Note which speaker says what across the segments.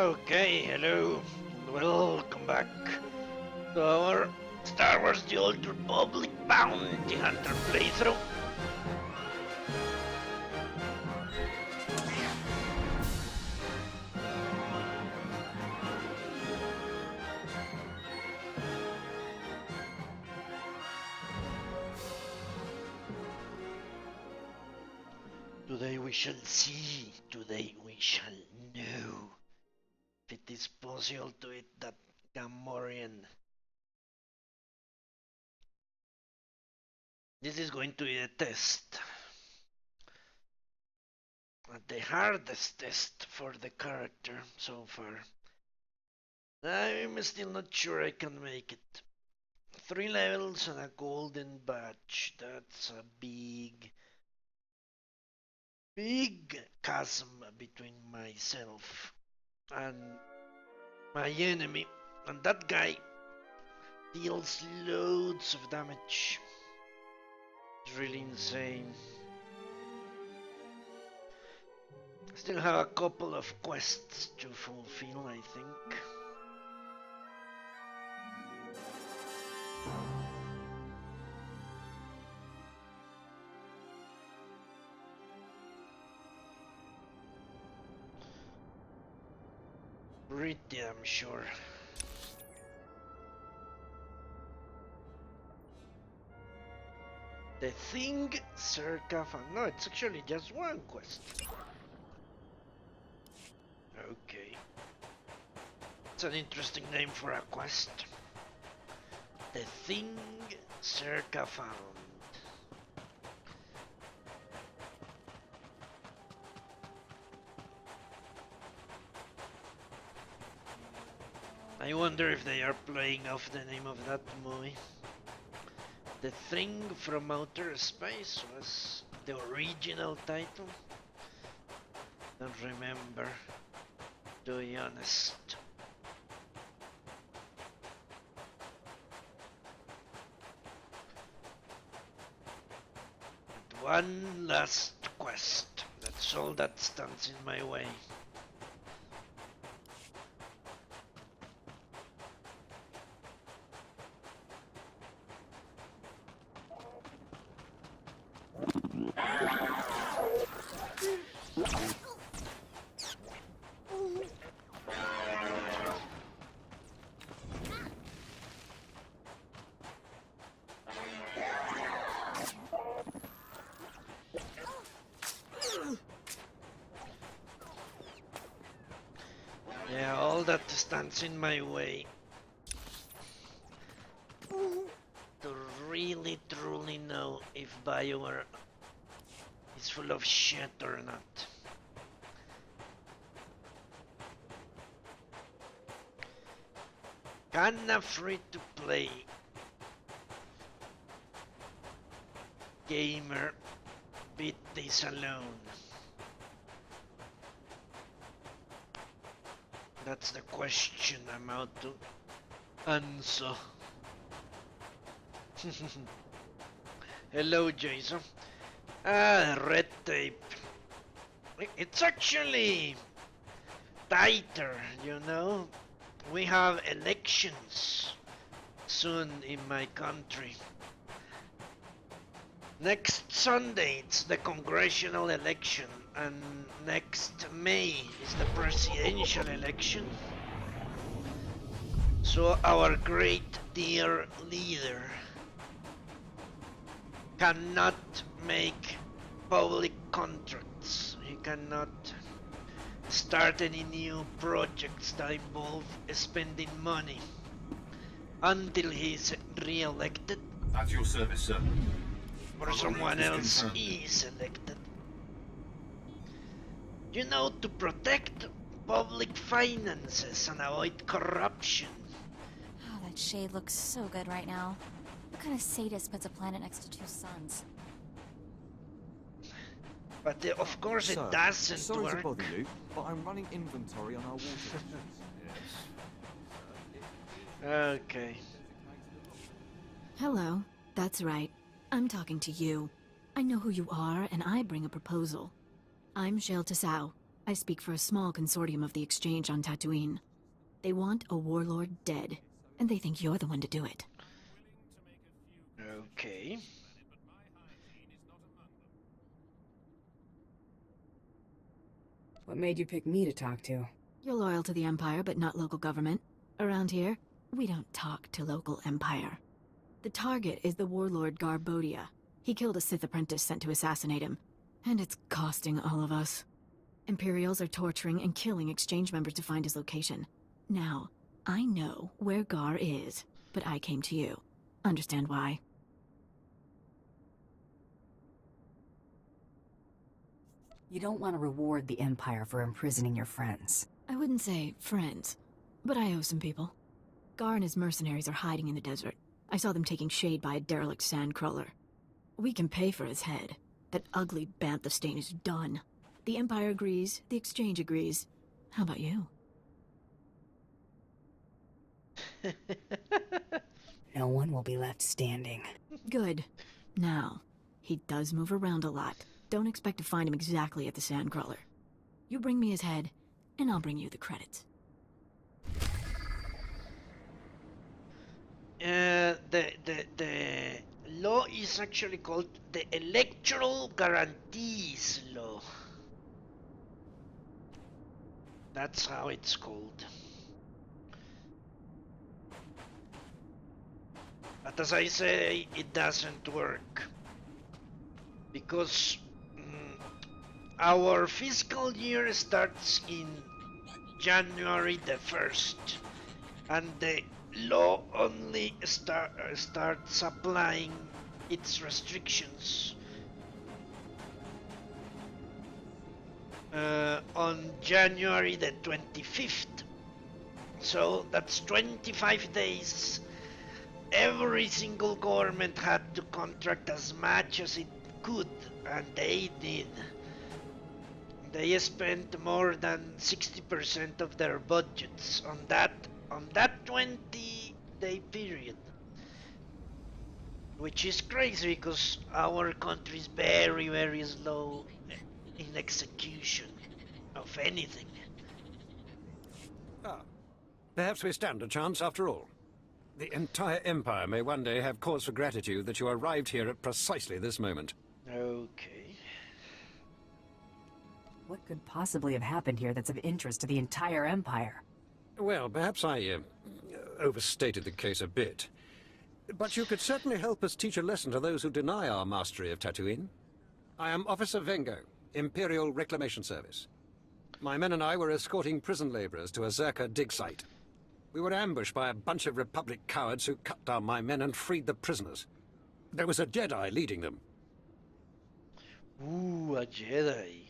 Speaker 1: Okay, hello. Welcome back to our Star Wars The Old Republic Bounty Hunter playthrough. Today we shall see, today we shall know if it is possible to eat that Gamorrean. This is going to be a test. The hardest test for the character so far. I'm still not sure I can make it. 3 levels and a golden badge. That's a big chasm between myself and my enemy. And that guy deals loads of damage. It's really insane. Still have a couple of quests to fulfill, I think. Pretty damn sure. The thing circa no, it's actually just one quest. Okay. It's an interesting name for a quest. The thing circa found. I wonder if they are playing off the name of that movie. The Thing from Outer Space was the original title. Don't remember, to be honest. And one last quest. That's all that stands in my way. Yeah, all that stands in my way to really truly know if BioWare is full of shit or not. Kinda free to play gamer beat this alone. That's the question I'm out to answer. Hello, Jason. Red tape. It's actually tighter, you know. We have elections soon in my country. Next Sunday it's the congressional election, and next May is the presidential election. So our great dear leader cannot make public contracts. He cannot start any new projects that involve spending money until he's re-elected.
Speaker 2: At your service, sir.
Speaker 1: Or someone else is elected. You know, to protect public finances and avoid corruption.
Speaker 3: Oh, that shade looks so good right now. What kind of sadist puts a planet next to 2 suns?
Speaker 1: But of course it doesn't
Speaker 4: sorry
Speaker 1: work.
Speaker 4: to bother you, but I'm running inventory on our water.
Speaker 1: Okay.
Speaker 5: Hello. That's right. I'm talking to you. I know who you are, and I bring a proposal. I'm Shale Tasau. I speak for a small consortium of the exchange on Tatooine. They want a warlord dead, and they think you're the one to do it.
Speaker 1: Okay.
Speaker 2: What made you pick me to talk to?
Speaker 5: You're loyal to the Empire, but not local government. Around here, we don't talk to local Empire. The target is the warlord Garbodia. He killed a Sith apprentice sent to assassinate him, and it's costing all of us. Imperials are torturing and killing exchange members to find his location. Now, I know where Gar is, but I came to you. Understand why?
Speaker 2: You don't want to reward the Empire for imprisoning your friends.
Speaker 5: I wouldn't say friends, but I owe some people. Gar and his mercenaries are hiding in the desert. I saw them taking shade by a derelict sandcrawler. We can pay for his head. That ugly bantha stain is done. The Empire agrees, the Exchange agrees. How about you?
Speaker 2: No one will be left standing.
Speaker 5: Good. Now, he does move around a lot. Don't expect to find him exactly at the sandcrawler. You bring me his head, and I'll bring you the credits.
Speaker 1: The law is actually called the Electoral Guarantees Law. That's how it's called. But as I say, it doesn't work. Because our fiscal year starts in January the 1st. And the law only starts applying its restrictions on January the 25th. So that's 25 days. Every single government had to contract as much as it could, and they did. They spent more than 60% of their budgets on that 20-day period, which is crazy because our country is very, very slow in execution of anything.
Speaker 6: Ah, perhaps we stand a chance after all. The entire Empire may one day have cause for gratitude that you arrived here at precisely this moment.
Speaker 1: Okay.
Speaker 2: What could possibly have happened here that's of interest to the entire Empire?
Speaker 6: Well, perhaps I overstated the case a bit. But you could certainly help us teach a lesson to those who deny our mastery of Tatooine. I am Officer Vengo, Imperial Reclamation Service. My men and I were escorting prison laborers to a Zerka dig site. We were ambushed by a bunch of Republic cowards who cut down my men and freed the prisoners. There was a Jedi leading them.
Speaker 1: Ooh, a Jedi.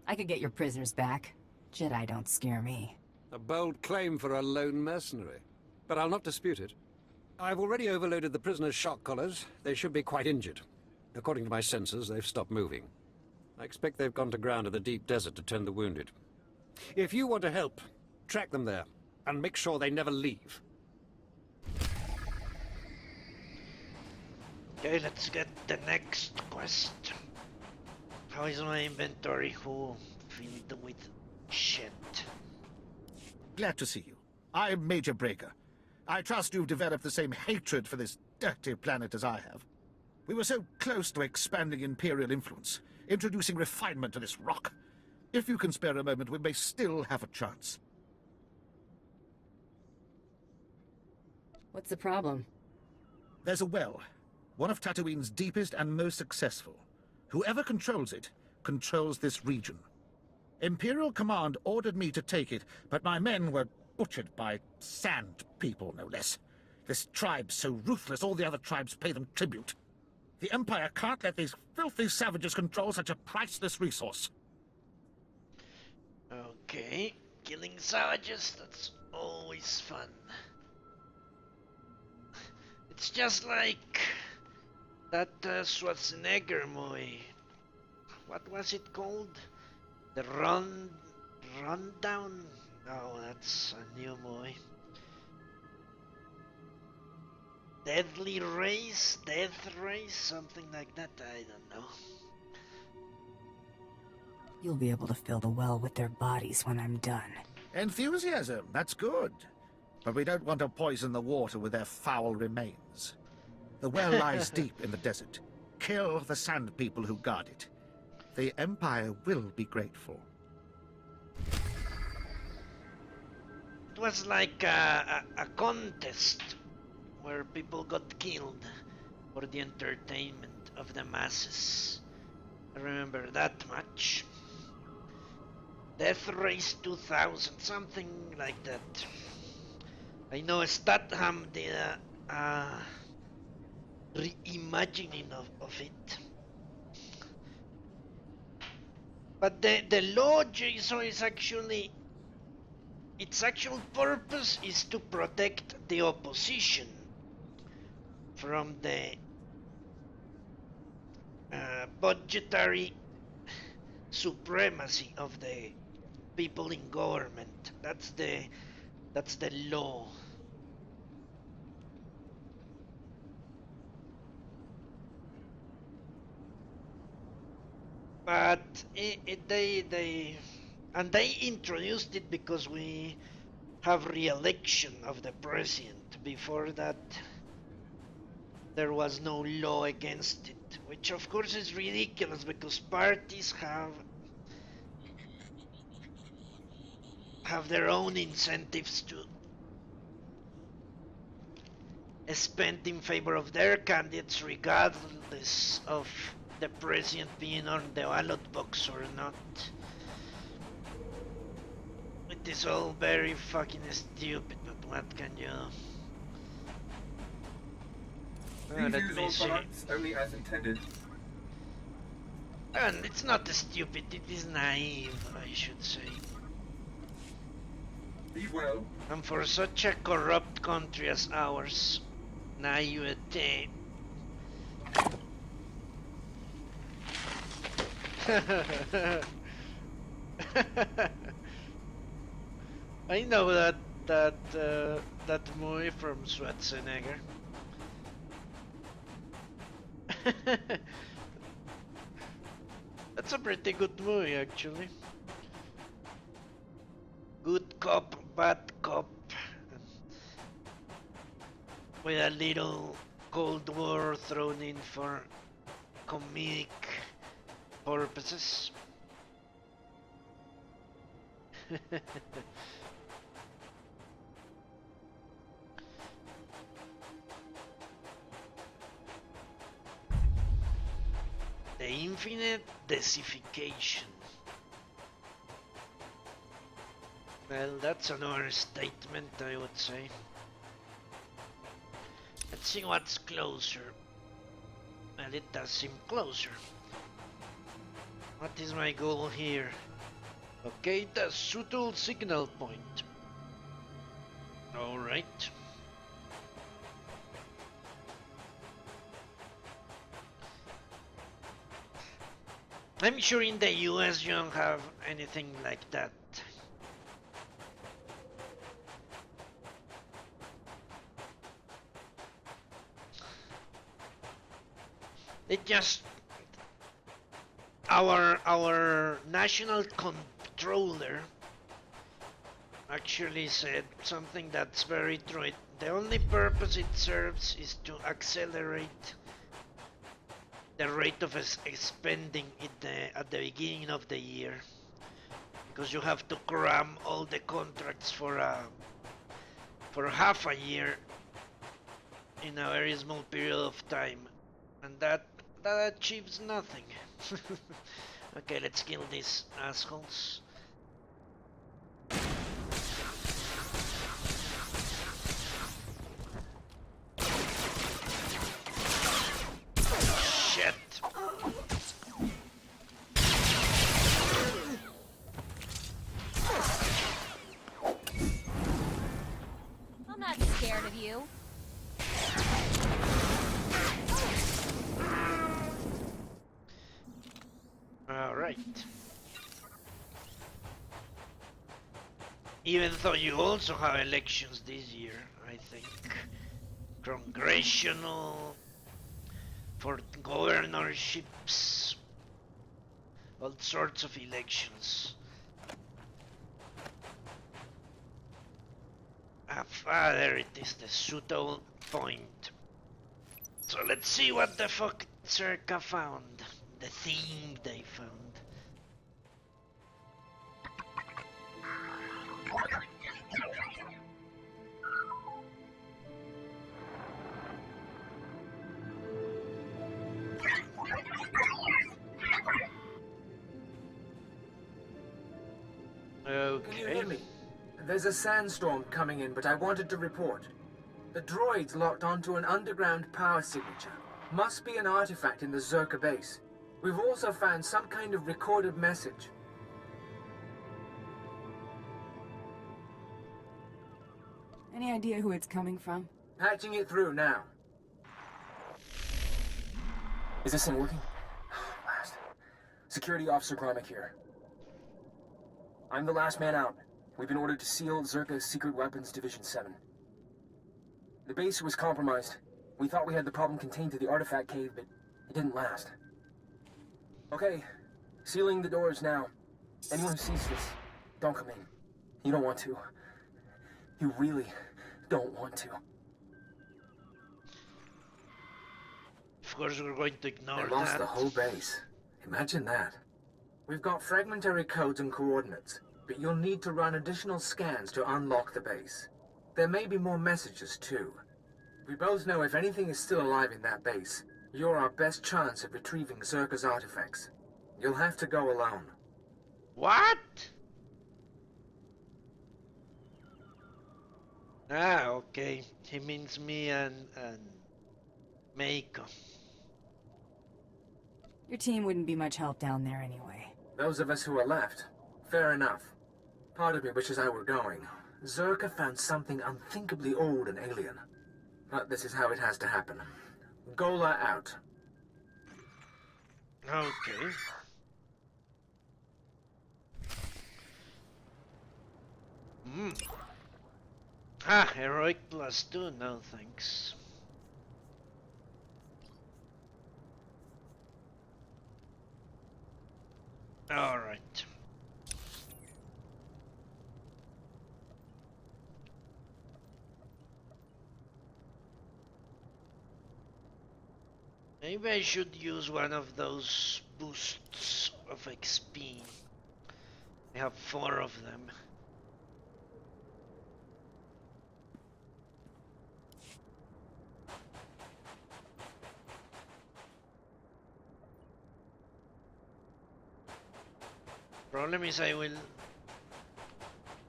Speaker 2: I could get your prisoners back. Jedi don't scare me.
Speaker 6: A bold claim for a lone mercenary, but I'll not dispute it. I've already overloaded the prisoners' shock collars. They should be quite injured. According to my sensors, they've stopped moving. I expect they've gone to ground in the deep desert to tend the wounded. If you want to help, track them there, and make sure they never leave.
Speaker 1: Okay, let's get the next quest. How is my inventory? Who filled with shit?
Speaker 7: Glad to see you. I'm Major Breaker. I trust you've developed the same hatred for this dirty planet as I have. We were so close to expanding Imperial influence, introducing refinement to this rock. If you can spare a moment, we may still have a chance.
Speaker 2: What's the problem?
Speaker 7: There's a well, one of Tatooine's deepest and most successful. Whoever controls it, controls this region. Imperial Command ordered me to take it, but my men were butchered by sand people, no less. This tribe's so ruthless, all the other tribes pay them tribute. The Empire can't let these filthy savages control such a priceless resource.
Speaker 1: Okay, killing savages, that's always fun. It's just like that Schwarzenegger movie. What was it called? The Rundown? No, that's a new movie. Deadly Race? Death Race? Something like that, I don't know.
Speaker 2: You'll be able to fill the well with their bodies when I'm done.
Speaker 7: Enthusiasm, that's good. But we don't want to poison the water with their foul remains. The well lies deep in the desert. Kill the sand people who guard it. The Empire will be grateful.
Speaker 1: It was like a contest where people got killed for the entertainment of the masses. I remember that much. Death Race 2000, something like that. I know Statham did a reimagining of it. But the law, Jason, is actually... its actual purpose is to protect the opposition from the budgetary supremacy of the people in government. That's the law. But they introduced it because we have re-election of the president. Before that, there was no law against it, which of course is ridiculous because parties have their own incentives to spend in favor of their candidates regardless of the president being on the ballot box or not. It is all very fucking stupid, but what can you do? Let me see.
Speaker 8: Only as intended.
Speaker 1: And it's not stupid, it is naive, I should say.
Speaker 8: Be well.
Speaker 1: And for such a corrupt country as ours, naivete. I know that movie from Schwarzenegger. That's a pretty good movie, actually. Good cop, bad cop, with a little Cold War thrown in for comedic purposes. The infinite desification. Well, that's another statement, I would say. Let's see what's closer. Well, it does seem closer. What is my goal here? Okay, the subtle signal point. Alright. I'm sure in the US you don't have anything like that. It just... Our national controller actually said something that's very true. The only purpose it serves is to accelerate the rate of spending at the beginning of the year, because you have to cram all the contracts for half a year in a very small period of time, and that achieves nothing. Okay, let's kill these assholes. Shit.
Speaker 3: I'm not scared of you.
Speaker 1: Alright. Even though you also have elections this year, I think. Congressional, for governorships all sorts of elections. There it is, the suitable point. So let's see what the fuck Zerka found. The thing they found.
Speaker 9: Can you hear
Speaker 1: Okay.
Speaker 9: me? There's a sandstorm coming in, but I wanted to report. The droid's locked onto an underground power signature. Must be an artifact in the Zerka base. We've also found some kind of recorded message.
Speaker 2: Any idea who it's coming from?
Speaker 9: Patching it through now.
Speaker 10: Is this thing working? Last. Security Officer Gromick here. I'm the last man out. We've been ordered to seal Zerka's Secret Weapons Division 7. The base was compromised. We thought we had the problem contained to the artifact cave, but it didn't last. Okay, sealing the doors now. Anyone who sees this, don't come in. You don't want to. You really don't want to.
Speaker 1: Of course we're going to ignore
Speaker 9: They lost
Speaker 1: that.
Speaker 9: the whole base. Imagine that. We've got fragmentary codes and coordinates, but you'll need to run additional scans to unlock the base. There may be more messages, too. We both know if anything is still alive in that base, you're our best chance of retrieving Zerka's artifacts. You'll have to go alone.
Speaker 1: What? Ah, okay. He means me and Meiko.
Speaker 2: Your team wouldn't be much help down there anyway.
Speaker 9: Those of us who are left, fair enough. Part of me wishes I were going. Zerka found something unthinkably old and alien. But this is how it has to happen. Gola out.
Speaker 1: Okay. Ah, heroic +2, no thanks. Alright. Maybe I should use one of those boosts of XP. I have 4 of them. Problem is I will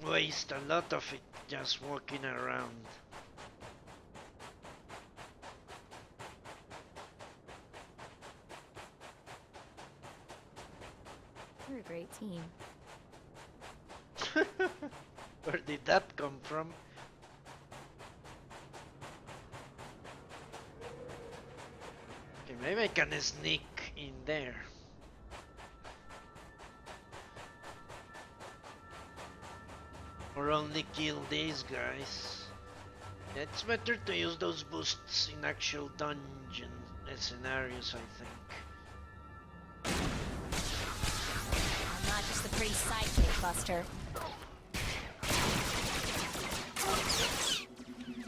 Speaker 1: waste a lot of it just walking around.
Speaker 3: You're a great team.
Speaker 1: Where did that come from? Okay, maybe I can sneak in there. Or only kill these guys. It's better to use those boosts in actual dungeon scenarios, I think.
Speaker 3: I'm not just the pretty sidekick, Buster.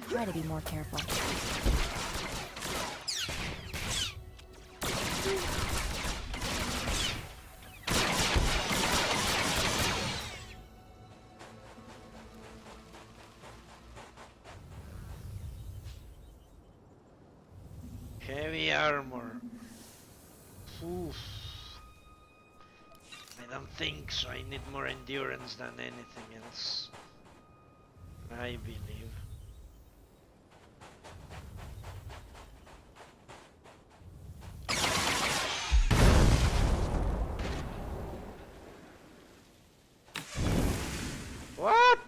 Speaker 3: Try to be more careful.
Speaker 1: Heavy armor. Oof. I don't think so. I need more endurance than anything else. I believe. What?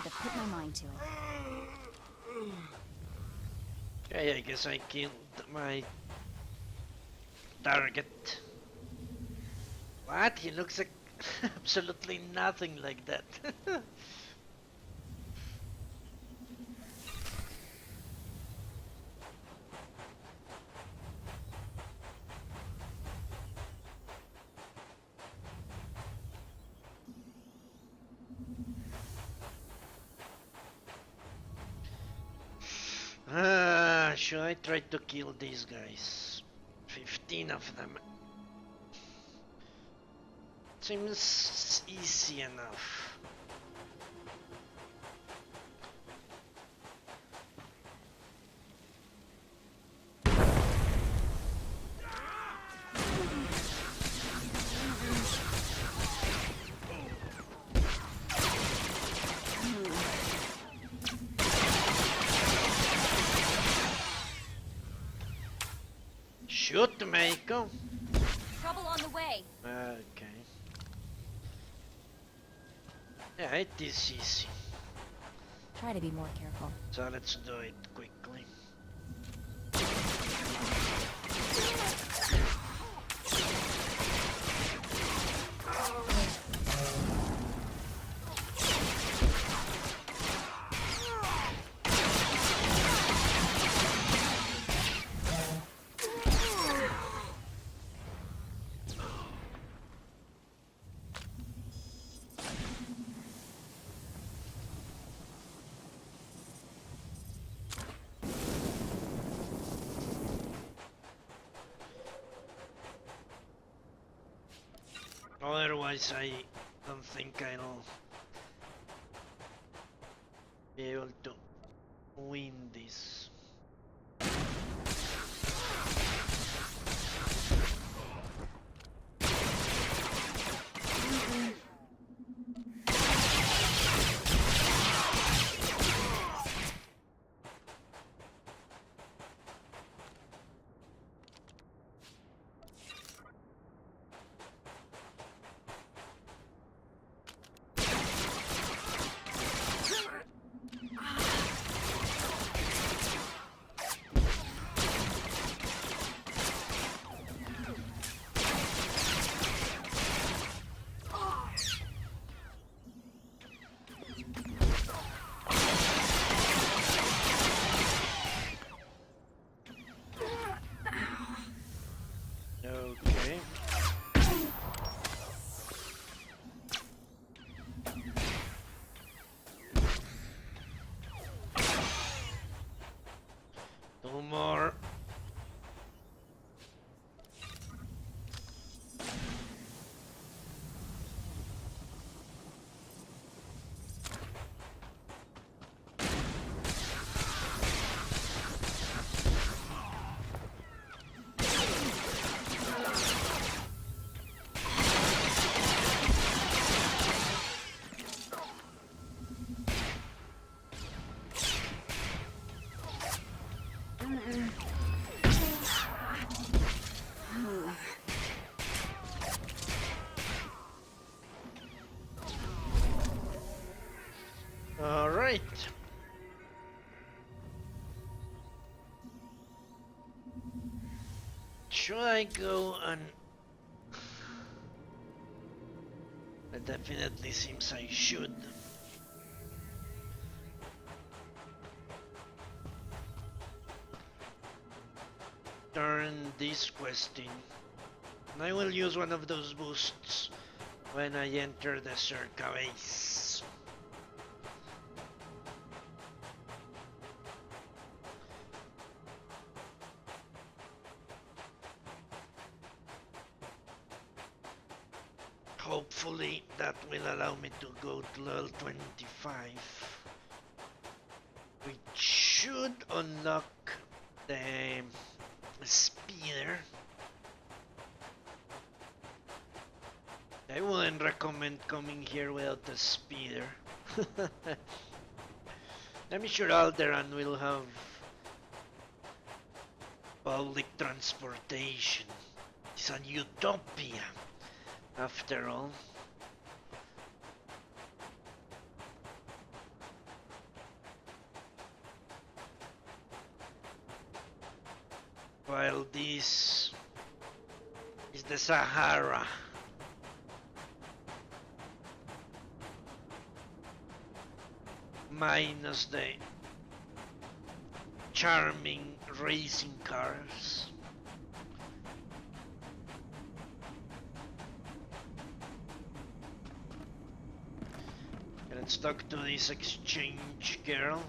Speaker 3: had to put my mind to it.
Speaker 1: Okay, I guess I killed my target. What? He looks like absolutely nothing like that. Should I try to kill these guys? 15 of them. Seems easy enough. Shoot, Meiko.
Speaker 3: Trouble on the way.
Speaker 1: Okay. Yeah, it is easy.
Speaker 3: Try to be more careful.
Speaker 1: So let's do it quickly. Otherwise, I don't think I'll be able to win this. Okay. Two more. All right. Should I go and... It definitely seems I should. Turn this quest in. And I will use one of those boosts when I enter the Circa base. Hopefully that will allow me to go to level 25, which should unlock the speeder. I wouldn't recommend coming here without the speeder. I'm sure Alderaan will have public transportation. It's a utopia, after all. While this is the Sahara. Minus the charming racing cars. Let's talk to this exchange girl.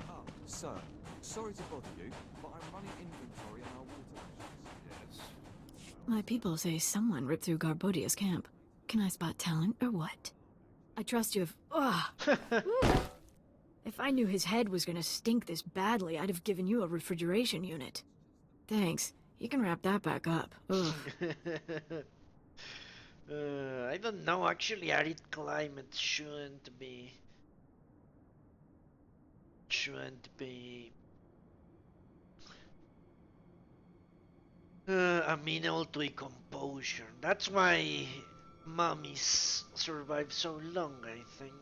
Speaker 4: Oh, sir. Sorry to bother you, but I'm running inventory on our water rations. Yes.
Speaker 5: My people say someone ripped through Garbodia's camp. Can I spot talent or what? I trust you if... Ugh! If I knew his head was gonna stink this badly, I'd have given you a refrigeration unit. Thanks. You can wrap that back up. Ugh.
Speaker 1: I don't know, actually arid climate shouldn't be amenable to decomposure. That's why mummies survive so long, I think.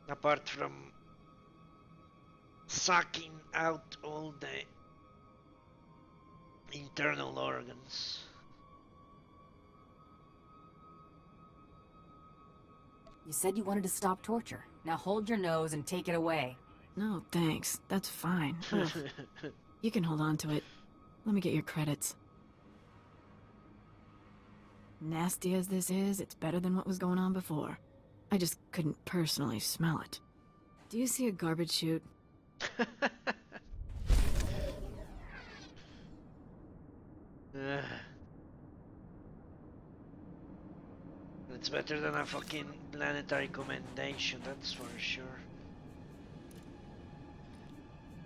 Speaker 1: Apart from sucking out all the internal organs.
Speaker 2: You said you wanted to stop torture. Now hold your nose and take it away.
Speaker 5: No, thanks. That's fine. Ugh. You can hold on to it. Let me get your credits. Nasty as this is, it's better than what was going on before. I just couldn't personally smell it. Do you see a garbage chute?
Speaker 1: It's better than a fucking planetary commendation, that's for sure.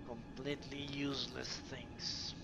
Speaker 1: Completely useless things.